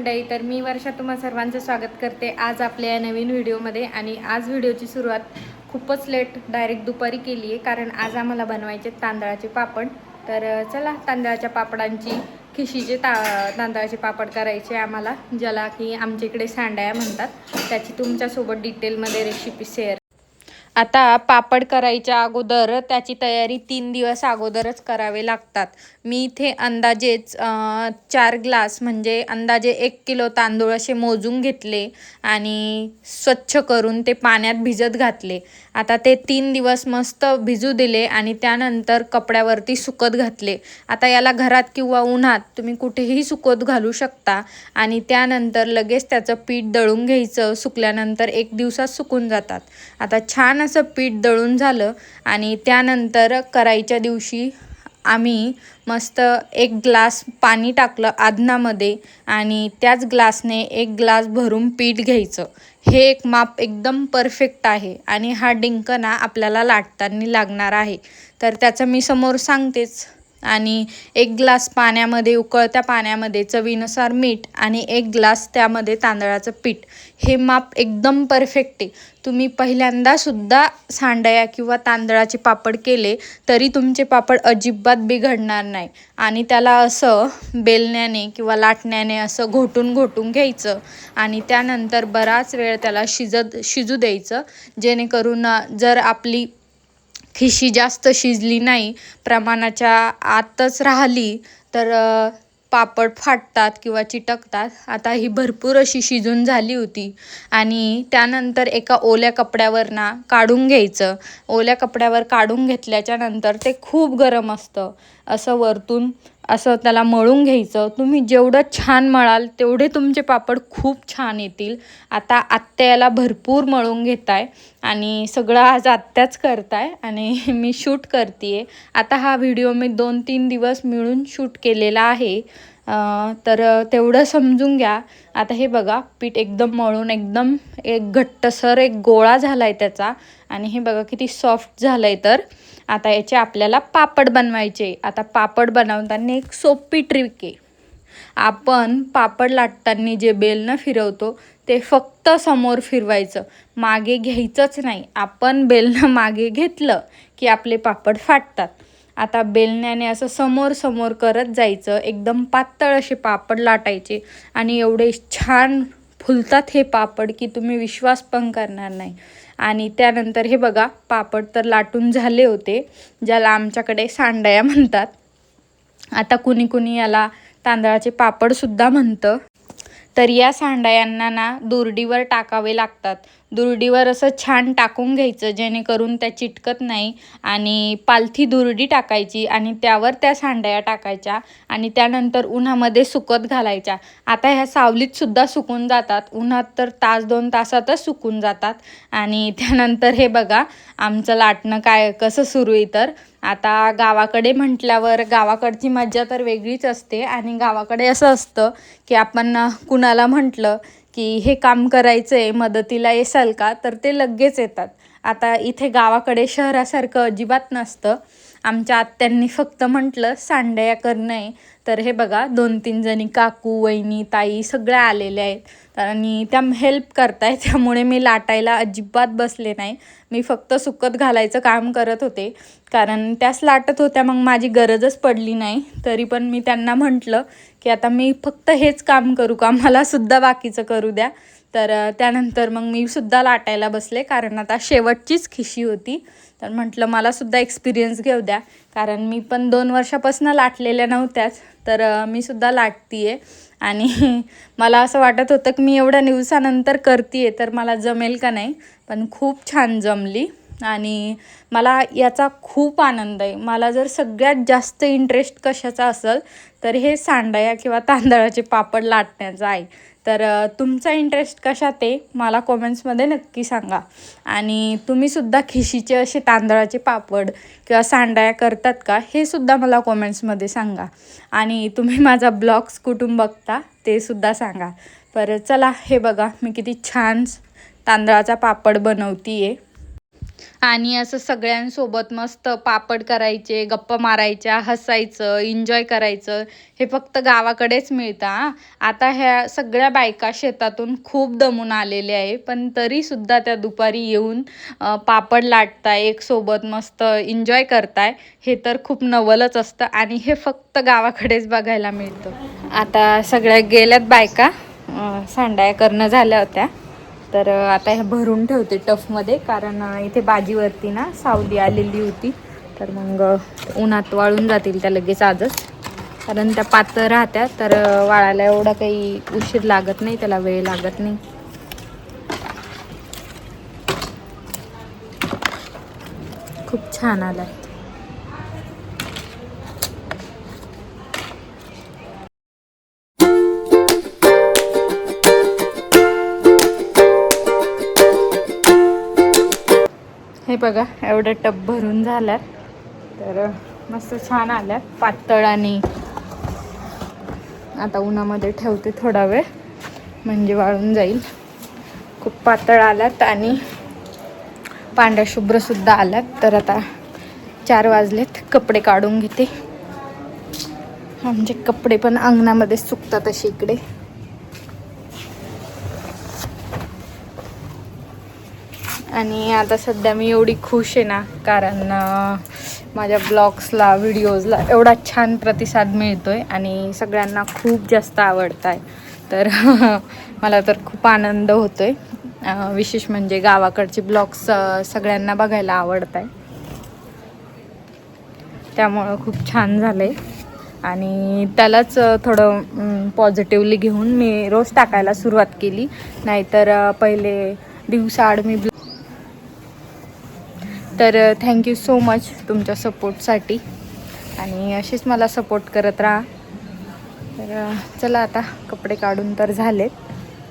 मंडळी, तर मी वर्षा तुम्हा सर्वांचं स्वागत करते आज आपल्या या नवीन व्हिडिओमध्ये। आणि आज व्हिडिओची सुरुवात खूपच लेट डायरेक्ट दुपारी केली आहे, कारण आज आम्हाला बनवायचे तांदळाचे पापड। तर चला, तांदळाच्या पापडांची खिशीचे तांदळाचे पापड करायचे आम्हाला, ज्याला की आमच्या इकडे सांडाया म्हणतात। त्याची तुमच्यासोबत डिटेलमध्ये रेसिपी शेअर। आता पापड करायच्या अगोदर त्याची तयारी 3 दिवस अगोदरच करावे लागतात। मी इथे अंदाजेच 4 ग्लास म्हणजे अंदाजे 1 किलो तांदूळ असे मोजून घेतले आणि स्वच्छ करून ते पाण्यात भिजत घातले। आता ते 3 दिवस मस्त भिजू दिले आणि त्यानंतर कपड्यावरती सुकत घातले। आता याला घरात किंवा उन्हात तुम्ही कुठेही सुकत घालू शकता आणि त्यानंतर लगेच त्याचं पीठ दळून घ्यायचं। सुकल्यानंतर 1 दिवसात सुकून जातात। आता छान असं पीठ दळून झालं आणि त्यानंतर करायच्या दिवशी आम्ही मस्त 1 ग्लास पाणी टाकलं आधनामध्ये आणि त्याच ग्लासने 1 ग्लास भरून पीठ घ्यायचं। हे एक माप एकदम परफेक्ट आहे आणि हा डिंक ना आपल्याला लाटताना लागणार आहे, तर त्याचं मी समोर सांगतेच। आणि 1 ग्लास पाण्यामध्ये, उकळत्या पाण्यामध्ये चवीनुसार मीठ आणि 1 ग्लास त्यामध्ये तांदळाचं पीठ, हे माप एकदम परफेक्ट आहे। तुम्ही पहिल्यांदा सुद्धा सांडया किंवा तांदळाचे पापड केले तरी तुमचे पापड अजिबात बिघडणार नाही। आणि त्याला असं बेलण्याने किंवा लाटण्याने असं घोटून घ्यायचं आणि त्यानंतर बराच वेळ त्याला शिजू द्यायचं, जेणेकरून जर आपली खिशी जास्त शिजली नाही, प्रमाणाच्या आतच राहिली तर पापड फाटतात किंवा चिटकतात। आता ही भरपूर अशी शिजून झाली होती आणि त्यानंतर एका ओल्या कपड्यावर ना काढून घ्यायचं। ओल्या कपड्यावर काढून घेतल्याच्या नंतर ते खूप गरम असतं, असं वरतून असं त्याला मळून घ्यायचं। तुम्ही जेवढं छान मळाल तेवढे तुमचे पापड खूप छान येतील। आता आत्या याला भरपूर मळून घेताय आणि सगळं आज आत्याच करताय आणि मी शूट करते। आता हा व्हिडिओ मी 2-3 दिवस मिळून शूट केलेला आहे, तर तेवढं समजून घ्या। आता हे बघा, पीठ एकदम मळून एकदम एक घट्टसर एक गोळा झालाय त्याचा आणि हे बघा किती सॉफ्ट झालंय। तर आता याचे आपल्याला पापड बनवायचे। आता पापड बनवताना एक सोपी ट्रिक आहे। आपण पापड लाटताना जे बेलनं फिरवतो ते फक्त समोर फिरवायचं, मागे घ्यायचंच नाही। आपण बेलनं मागे घेतलं की आपले पापड फाटतात। आता बेलण्याने असं समोर करत जायचं, एकदम पातळ असे पापड लाटायचे आणि एवढे छान फुलतात हे पापड की तुम्ही विश्वास पण करणार नाही। आणि त्यानंतर हे बघा, पापड तर लाटून झाले होते, ज्याला आमच्याकडे सांडया म्हणतात। आता कुणी याला तांदळाचे पापड सुद्धा म्हणतं। तर या सांडयांना ना दुरडीवर टाकावे लागतात। दुरडीवर असं छान टाकून घ्यायचं, जेणेकरून त्या चिटकत नाही। आणि पालथी दुरडी टाकायची आणि त्यावर त्या सांडया टाकायच्या आणि त्यानंतर उन्हामध्ये सुकत घालायच्या। आता ह्या सावलीत सुद्धा सुकून जातात, उन्हात तर 1-2 तासातच सुकून जातात। आणि त्यानंतर हे बघा, आमचं लाटणं कसं सुरू आहे। तर आता गावाकडे म्हटल्यावर गावाकडची मज्जा तर वेगळीच असते आणि गावाकडे असं असतं की आपण कुणाला म्हटलं की हे काम करायचं आहे, मदतीला येसाल का, तर ते लगेच येतात। आता इथे गावाकडे शहरासारखं अजिबात नसतं। आमच्या आत्यांनी फक्त म्हटलं सांडया करणं आहे, तर हे बघा 2-3 जणी काकू, वहिनी, ताई सगळ्या आलेल्या आहेत आणि त्या हेल्प करताय। त्यामुळे मी लाटायला अजिबात बसले नाही, मी फक्त सुकत घालायचं काम करत होते, कारण त्याच लाटत होत्या, मग माझी गरजच पडली नाही। तरी पण मी त्यांना म्हटलं की आता मी फक्त हेच काम करू का, मला सुद्धा बाकीचं करू द्या। तर त्यानंतर मग मी सुद्धा लाटायला बसले, कारण आता शेवटचीच खिशी होती। तर म्हटलं मला सुद्धा एक्सपिरियन्स घेऊ द्या, कारण मी पण 2 वर्षापासून लाटलेल्या नव्हत्याच, तर मी सुद्धा लाटतीये। आणि मला असं वाटत होतं की मी एवढ्या दिवसानंतर करतीये तर मला जमेल का नाही, पण खूप छान जमली आणि मला याचा खूप आनंद आहे। मला जर सगळ्यात जास्त इंटरेस्ट कशाचा असेल तर हे सांडया किंवा तांदळाचे पापड लाटण्याचा आहे। तर तुमचा इंटरेस्ट कशात आहे मला कॉमेंट्समध्ये नक्की सांगा। आणि तुम्ही सुद्धा खिशीचे असे तांदळाचे पापड किंवा सांडया करतात का, हे सुद्धा मला कॉमेंट्समध्ये सांगा। आणि तुम्ही माझा ब्लॉग्स कुठून बघता ते सुद्धा सांगा। तर चला, हे बघा मी किती छान तांदळाचा पापड बनवतीये। आणि असं सगळ्यांसोबत मस्त पापड करायचे, गप्पा मारायच्या, हसायचं, एन्जॉय करायचं. हे फक्त गावाकडेच मिळतं हां. आता ह्या सगळ्या बायका शेतातून खूप दमून आलेल्या आहे, पण तरीसुद्धा त्या दुपारी येऊन पापड लाटताय, एकसोबत मस्त एन्जॉय करताय. हे तर खूप नवलच असतं आणि हे फक्त गावाकडेच बघायला मिळतं. आता सगळ्या गेल्यात बायका, सांडाया करणं झाल्या होत्या. तर आता हे भरून ठेवते टफमध्ये, कारण इथे बाजीवरती ना सावली आलेली होती. तर मग उन्हात वाळून जातील त्या लगेच आजच, कारण त्या पातळ राहत्या. तर वाळायला एवढा काही उशीर लागत नाही, त्याला वेळ लागत नाही. खूप छान आला. हे बघा एवढं टब भरून झाल्यात. तर मस्त छान आल्यात पातळ. आणि आता उन्हामध्ये ठेवते थोडा वेळ, म्हणजे वाळून जाईल. खूप पातळ आल्यात आणि पांढऱ्या शुभ्र सुद्धा आल्यात. तर आता 4 वाजलेत, कपडे काढून घेते. आमचे कपडे पण अंगणामध्ये सुकतात असे इकडे. आणि आता सध्या मी एवढी खुश आहे ना, कारण माझ्या ब्लॉग्सला, व्हिडिओजला एवढा छान प्रतिसाद मिळतोय आणि सगळ्यांना खूप जास्त आवडत आहे. तर मला तर खूप आनंद होतोय. विशेष म्हणजे गावाकडचे ब्लॉग्स सगळ्यांना बघायला आवडत आहे, त्यामुळं खूप छान झालं आहे. आणि त्यालाच थोडं पॉझिटिव्हली घेऊन मी रोज टाकायला सुरुवात केली. नाहीतर पहिले दिवसाआड मी तर थँक्यू सो मच तुमच्या सपोर्टसाठी, आणि अशीच मला सपोर्ट करत राहा. तर चला, आता कपडे काढून तर झालेत,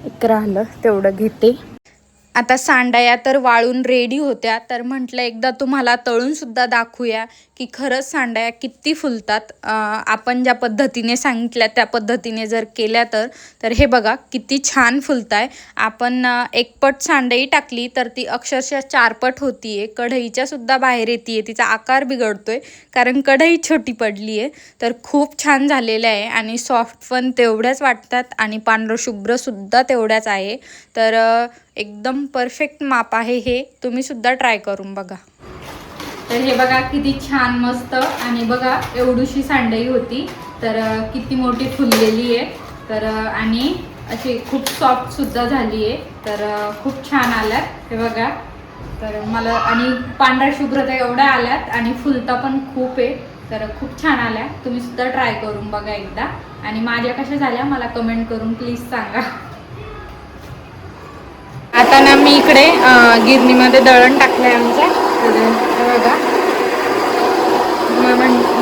एक राहिलं तेवढं घेते. आता सांडाया तर वाळून रेडी होत्या. तर म्हटलं एकदा तुम्हाला तळूनसुद्धा दाखवूया की खरंच सांडाया किती फुलतात. आपण ज्या पद्धतीने सांगितल्या त्या पद्धतीने जर केल्या तर हे बघा किती छान फुलत आहे. आपण 1 पट सांडाई टाकली तर ती अक्षरशः 4 पट होती आहे. कढईच्यासुद्धा बाहेर येते आहे, तिचा आकार बिघडतोय कारण कढई छोटी पडली आहे. तर खूप छान झालेलं आहे आणि सॉफ्ट पण तेवढ्याच वाटतात आणि पांढरं शुभ्रसुद्धा तेवढ्याच आहे. तर एकदम परफेक्ट माप आहे हे, तुम्ही सुद्धा ट्राय करून बघा. तर हे बघा किती छान मस्त. आणि बघा एवढीशी सांडई होती तर किती मोठी फुललेली आहे. तर आणि अशी खूप सॉफ्ट सुद्धा झाली आहे. तर खूप छान आल्यात हे बघा. तर मला आणि पांढऱ्या शुभ्रता एवढ्या आल्यात आणि फुलता पण खूप आहे. तर खूप छान आल्या, तुम्ही सुद्धा ट्राय करून बघा एकदा. आणि माझ्या कशा झाल्या मला कमेंट करून प्लीज सांगा. आता ना मी इकडे गिरणीमध्ये दळण टाकलं आहे आमच्या. बघा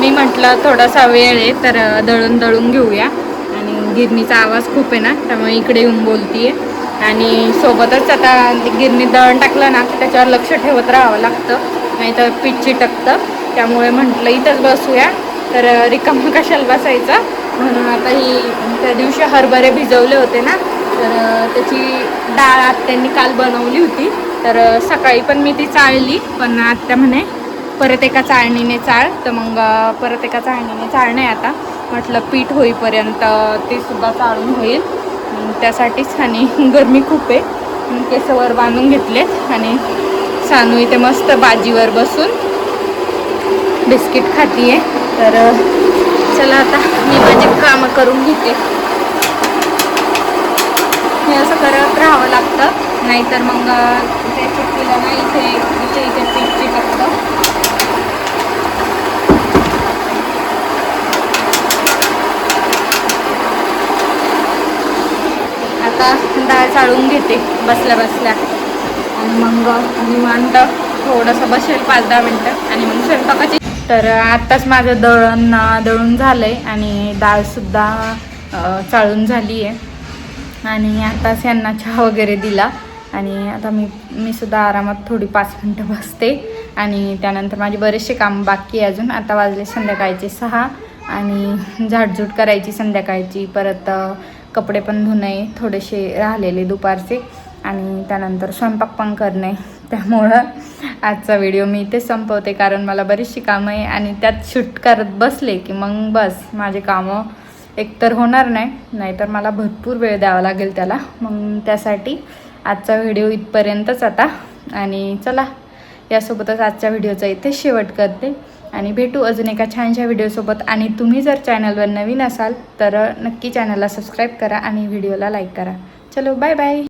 मी म्हटलं थोडासा वेळ आहे तर दळून घेऊया. आणि गिरणीचा आवाज खूप आहे ना, त्यामुळे इकडे येऊन बोलतीये. आणि सोबतच आता गिरणीत दळण टाकलं ना त्याच्यावर लक्ष ठेवत राहावं लागतं, नाही तर पीठ चिटकतं. त्यामुळे म्हटलं इथंच बसूया, तर रिकामं कशाला बसायचं. म्हणून आता ही त्या दिवशी हरभरे भिजवले होते ना, तर त्याची डाळ आत्यांनी काल बनवली होती. तर सकाळी पण मी ती चाळली, पण आत्या म्हणे परत एका चाळणीने चाळ. तर मग परत एका चाळणीने चाळणे. आता म्हटलं पीठ होईपर्यंत ते सुद्धा चाळून होईल त्यासाठीच. आणि गरमी खूप आहे, केसवर बांधून घेतलेत. आणि सानू इथे मस्त बाजीवर बसून बिस्किट खातीये. तर चला आता मी माझे कामं करून घेते. हे असं करत राहावं लागतं, नाहीतर मग ते चिटकीला नाही इथे पीठ चिटकतं. आता डाळ चाळून घेते बसल्या बसल्या, आणि मग निवांत थोडंसं बसेल 5-10 मिनटं आणि मग स्वयंपाकाची. तर आत्ताच माझं दळून झालं आहे आणि डाळसुद्धा चाळून झाली आहे. आणि आताच यांना चहा वगैरे दिला. आणि आता मी सुद्धा आरामात थोडी 5 मिनटं बसते. आणि त्यानंतर माझे बरेचसे काम बाकी आहे अजून. आता वाजले संध्याकाळचे 6 आणि झाडझूड करायची संध्याकाळची. परत कपडे पण धुणे थोडेसे राहिलेले दुपारचे. आणि त्यानंतर स्वयंपाक पण करणे. त्यामुळं आजचा व्हिडिओ मी इथेच संपवते, कारण मला बरीचशी कामं आहे आणि त्यात शूट करत बसले की मग बस माझे कामं एकतर होणार नाहीतर मला भरपूर वेळ द्यावा लागेल त्याला. मग त्यासाठी आजचा व्हिडिओ इथपर्यंतच आता. आणि चला, यासोबतच आजच्या व्हिडिओचा इथे शेवट करते आणि भेटू अजून एका छानशा व्हिडिओसोबत. आणि तुम्ही जर चॅनलवर नवीन असाल तर नक्की चॅनलला सबस्क्राईब करा आणि व्हिडिओला लाईक करा. चलो, बाय बाय.